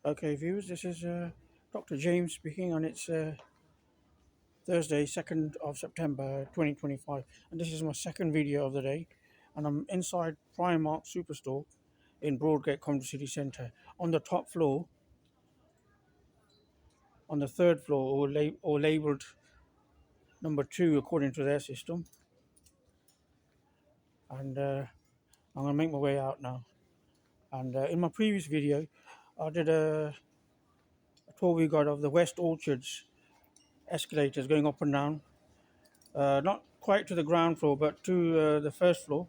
Okay, viewers, this is Dr. James speaking, and it's Thursday, 2nd of September 2025, and this is my second video of the day, and I'm inside Primark Superstore in Broadgate, Coventry City Centre. On the top floor, on the third floor, or labelled number 2 according to their system, and I'm going to make my way out now. And in my previous video, I did a tour guide of the West Orchards escalators going up and down. Not quite to the ground floor, but to the first floor.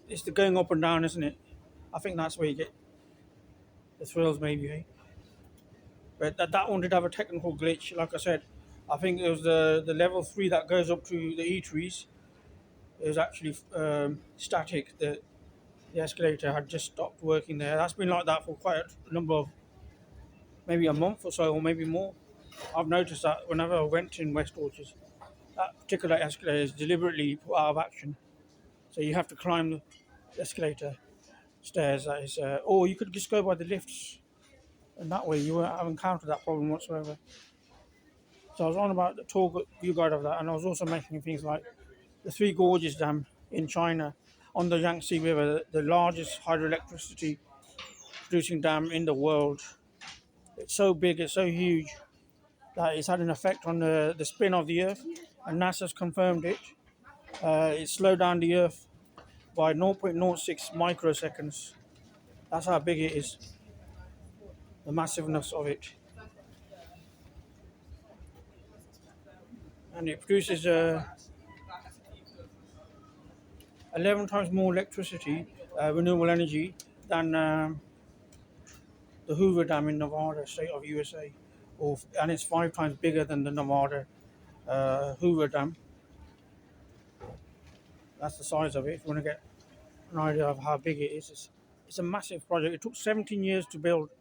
It's the going up and down, isn't it? I think that's where you get the thrills, maybe. Eh? But that one did have a technical glitch. Like I said, I think it was the level 3 that goes up to the eateries. It was actually static. The escalator had just stopped working there. That's been like that for quite a number of, maybe a month or so, or maybe more. I've noticed that whenever I went in West Orchards, that particular escalator is deliberately put out of action. So you have to climb the escalator stairs, that is, or you could just go by the lifts, and that way you won't have encountered that problem whatsoever. So I was on about the tour view guide of that, and I was also mentioning things like the Three Gorges Dam in China on the Yangtze River, the largest hydroelectricity producing dam in the world. It's so big, it's so huge, that it's had an effect on the spin of the Earth, and NASA's confirmed it. It slowed down the Earth by 0.06 microseconds. That's how big it is, the massiveness of it. And it produces 11 times more electricity, renewable energy, than the Hoover Dam in Nevada, state of USA. And it's 5 times bigger than the Nevada Hoover Dam. That's the size of it, if you want to get an idea of how big it is. It's a massive project. It took 17 years to build,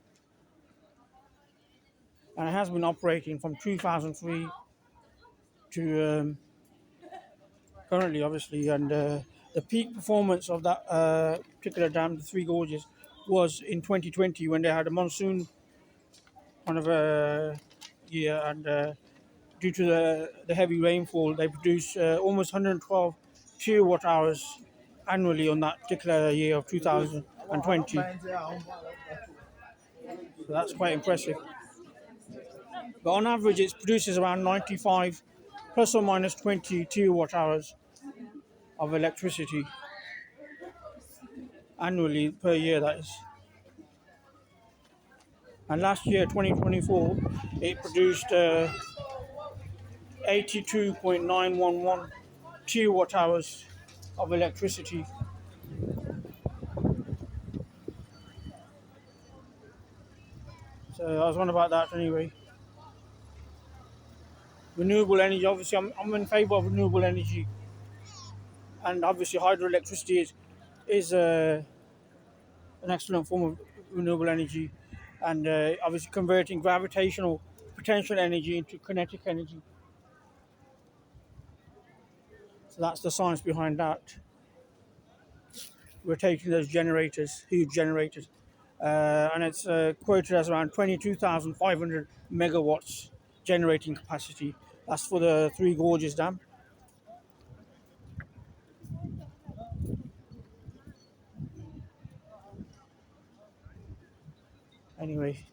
and it has been operating from 2003 to currently, obviously. And the peak performance of that particular dam, the Three Gorges, was in 2020 when they had a monsoon kind of a year, and due to the heavy rainfall, they produced almost 112 kilowatt hours annually on that particular year of 2020. So that's quite impressive. But on average, it produces around 95 plus or minus 20 kilowatt hours of electricity annually per year, that is. And last year, 2024, it produced 82.911 kilowatt hours of electricity. So I was on about that anyway. Renewable energy, obviously, I'm in favour of renewable energy, and obviously hydroelectricity is an excellent form of renewable energy, and obviously converting gravitational potential energy into kinetic energy. So that's the science behind that. We're taking those generators, huge generators, and it's quoted as around 22,500 megawatts generating capacity. That's for the Three Gorges Dam. Anyway,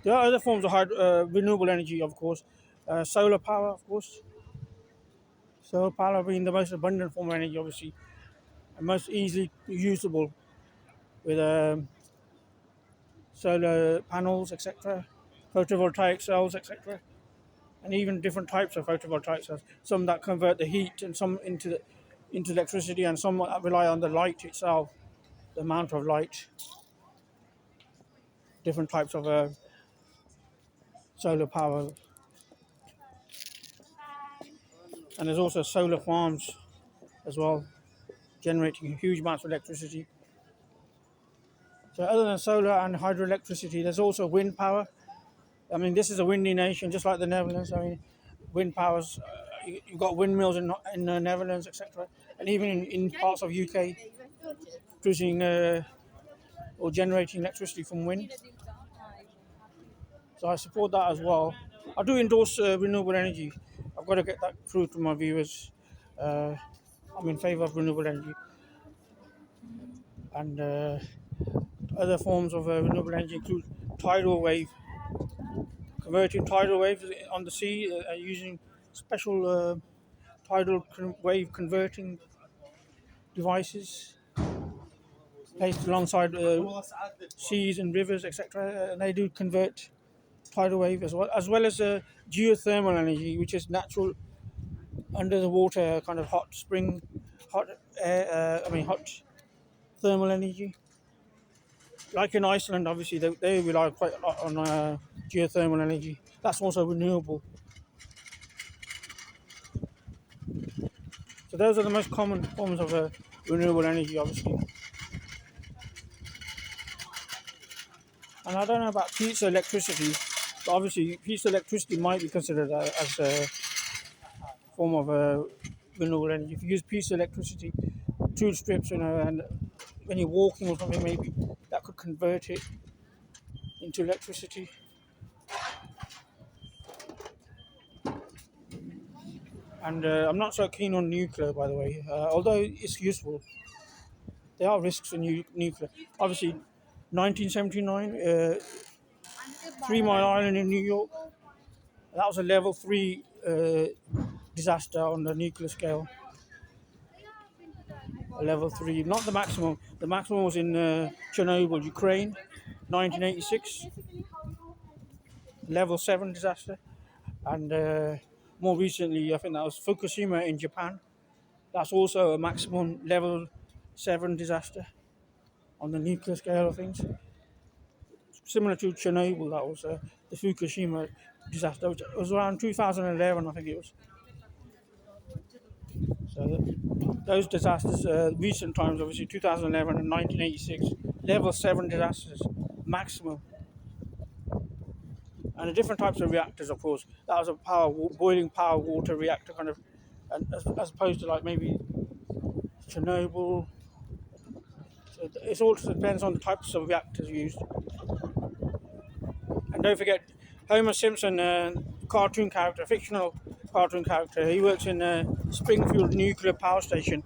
there are other forms of renewable energy, of course. Solar power, of course. Solar power being the most abundant form of energy, obviously, and most easily usable with solar panels, etc., photovoltaic cells, etc., and even different types of photovoltaic cells. Some that convert the heat, and some into electricity, and some that rely on the light itself, the amount of light. Different types of solar power. And there's also solar farms as well, generating huge amounts of electricity. So other than solar and hydroelectricity, there's also wind power. I mean, this is a windy nation, just like the Netherlands. I mean, wind powers, you've got windmills in the Netherlands, etc., and even in parts of UK. producing or generating electricity from wind. So I support that as well. I do endorse renewable energy. I've got to get that through to my viewers. I'm in favour of renewable energy and other forms of renewable energy include tidal wave, converting tidal waves on the sea using special tidal wave converting devices placed alongside seas and rivers, etc. And they do convert tidal wave as well as geothermal energy, which is natural under the water kind of hot spring, hot air. Hot thermal energy. Like in Iceland, obviously they rely quite a lot on geothermal energy. That's also renewable. So those are the most common forms of renewable energy, obviously. And I don't know about piezo electricity, but obviously piezo electricity might be considered as a form of renewable energy. If you use piezo electricity, two strips, and when you're walking or something, maybe that could convert it into electricity. And I'm not so keen on nuclear, by the way, although it's useful. There are risks in nuclear. Obviously, 1979, 3 Mile Island in New York, that was a level 3 disaster on the nuclear scale. A level 3, not the maximum. The maximum was in Chernobyl, Ukraine, 1986. Level 7 disaster. And more recently, I think that was Fukushima in Japan. That's also a maximum level 7 disaster on the nuclear scale of things. Similar to Chernobyl, that was the Fukushima disaster, which was around 2011, I think it was. So those disasters, recent times, obviously 2011 and 1986, level 7 disasters, maximum. And the different types of reactors, of course. That was a boiling power water reactor kind of, and as opposed to like maybe Chernobyl. So it all depends on the types of reactors used. And don't forget, Homer Simpson, cartoon character, fictional cartoon character. He works in Springfield Nuclear Power Station.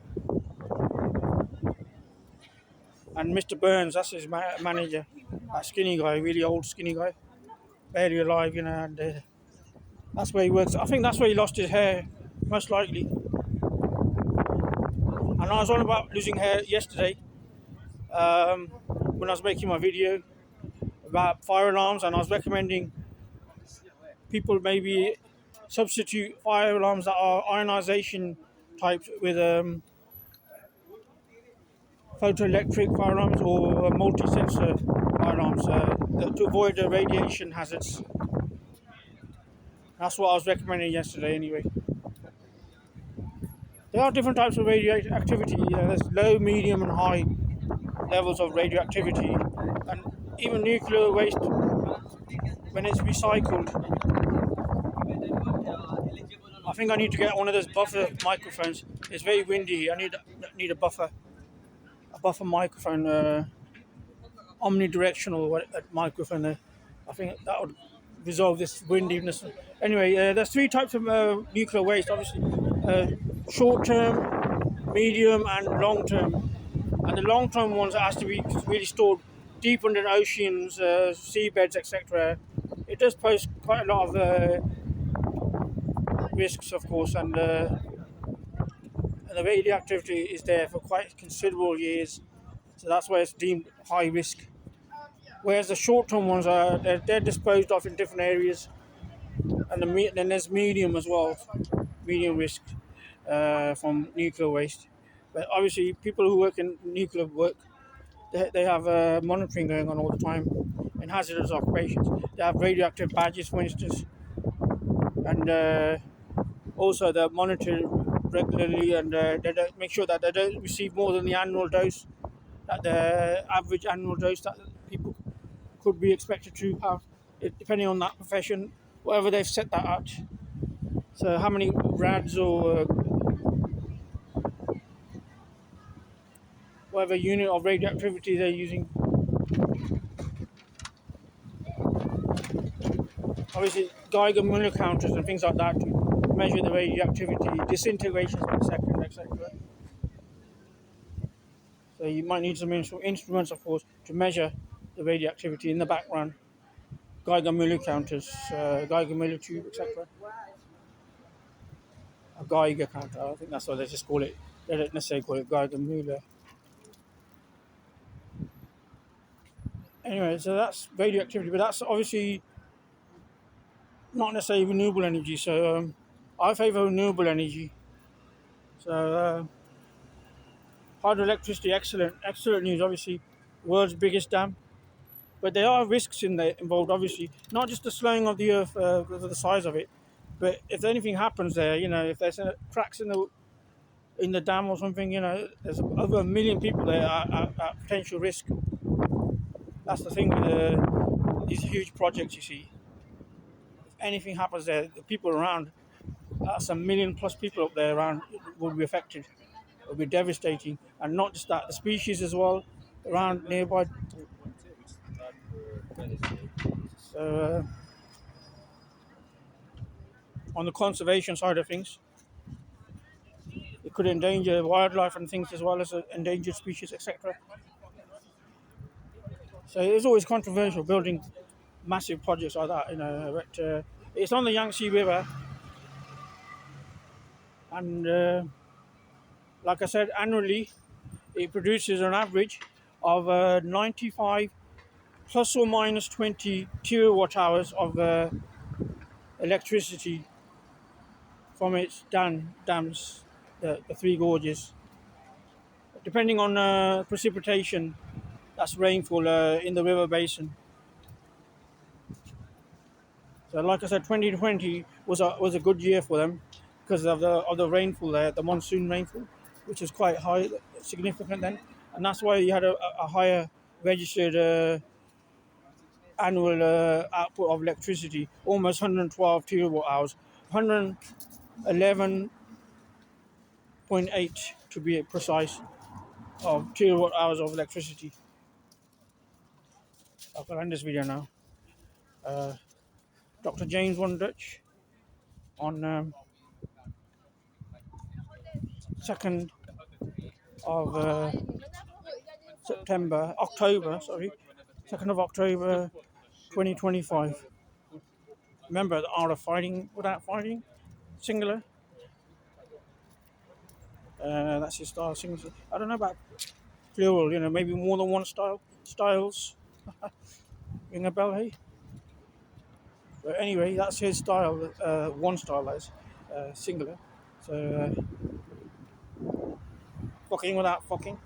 And Mr. Burns, that's his manager. That skinny guy, really old skinny guy, barely alive, and that's where he works. I think that's where he lost his hair, most likely. And I was on about losing hair yesterday when I was making my video about fire alarms, and I was recommending people maybe substitute fire alarms that are ionization types with photoelectric fire alarms or multi-sensor fire alarms to avoid the radiation hazards. That's what I was recommending yesterday anyway. There are different types of radioactivity. There's low, medium and high levels of radioactivity, and even nuclear waste, when it's recycled. I think I need to get one of those buffer microphones. It's very windy. I need a buffer microphone, omnidirectional microphone. I think that would resolve this windiness. Anyway, there's 3 types of nuclear waste, obviously. Short-term, medium and long-term. And the long-term ones has to be really stored deep under oceans, seabeds, etc. It does pose quite a lot of risks, of course, and the radioactivity is there for quite considerable years. So that's why it's deemed high risk. Whereas the short-term ones they're disposed of in different areas, and then there's medium as well, medium risk from nuclear waste. But obviously, people who work in nuclear work, they have monitoring going on all the time in hazardous occupations. They have radioactive badges, for instance, and also they monitor regularly, and they don't make sure that they don't receive more than the annual dose, that the average annual dose that people could be expected to have, depending on that profession, whatever they've set that at. So how many rads or whatever unit of radioactivity they're using. Obviously, Geiger-Müller counters and things like that to measure the radioactivity, disintegrations per second, etc. So you might need some instruments, of course, to measure the radioactivity in the background. Geiger-Müller counters, Geiger-Müller tube, etc. A Geiger counter, I think that's what they just call it. They don't necessarily call it Geiger-Müller. Anyway, so that's radioactivity, but that's obviously not necessarily renewable energy. So I favour renewable energy. So hydroelectricity, excellent news. Obviously, world's biggest dam, but there are risks involved. Obviously, not just the slowing of the earth because of the size of it, but if anything happens there, if there's cracks in the dam or something, there's over 1 million people there at potential risk. That's the thing with these huge projects. You see, if anything happens there, the people around, that's 1 million plus people up there around will be affected. It will be devastating, and not just that, the species as well around nearby. So, on the conservation side of things, it could endanger wildlife and things as well as endangered species, etc. So it's always controversial building massive projects like that, But it's on the Yangtze River, and like I said, annually it produces an average of 95 plus or minus 20 terawatt hours of electricity from its dams, the three gorges. Depending on precipitation, that's rainfall in the river basin. So, like I said, 2020 was a good year for them because of the rainfall there, the monsoon rainfall, which was quite high, significant then, and that's why you had a higher registered annual output of electricity, almost 112 terawatt hours, 111.8 to be precise, of terawatt hours of electricity. I'll end this video now. Dr. James VON-DUTCH on 2nd of October, 2nd of October 2025. Remember the art of fighting without fighting, singular. That's his style, singular. I don't know about plural, maybe more than one styles. Ring a bell, hey? But anyway, that's his style, one style, that is, singular. So, fucking without fucking.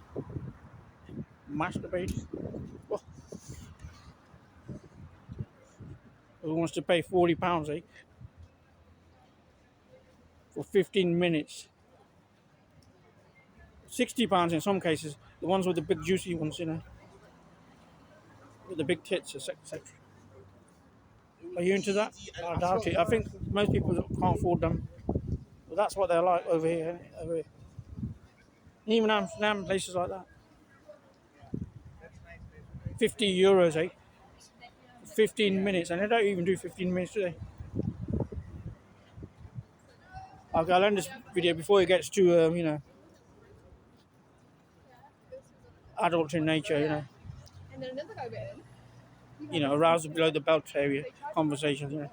Masturbate. Oh. Who wants to pay £40, eh? For 15 minutes. £60 in some cases. The ones with the big juicy ones, with the big tits, etc. Are you into that? I doubt it. I think most people can't afford them. But that's what they're like over here. Even Amsterdam, places like that. €50, eh? 15 minutes, and they don't even do 15 minutes, do they? Okay, I'll end this video before it gets too, adult in nature, arousal below the belt area conversations,